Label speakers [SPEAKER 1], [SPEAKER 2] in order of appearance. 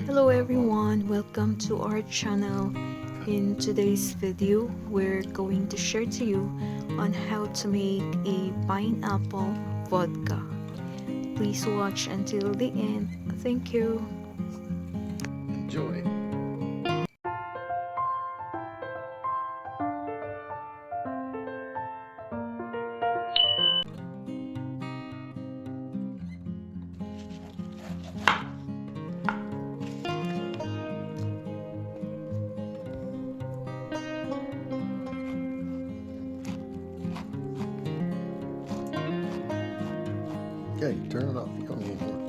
[SPEAKER 1] Hello everyone, welcome to our channel. In today's video, we're going to share to you on how to make a pineapple vodka. Please watch until the end. Thank you.
[SPEAKER 2] Enjoy. Okay, turn it off. You don't need more.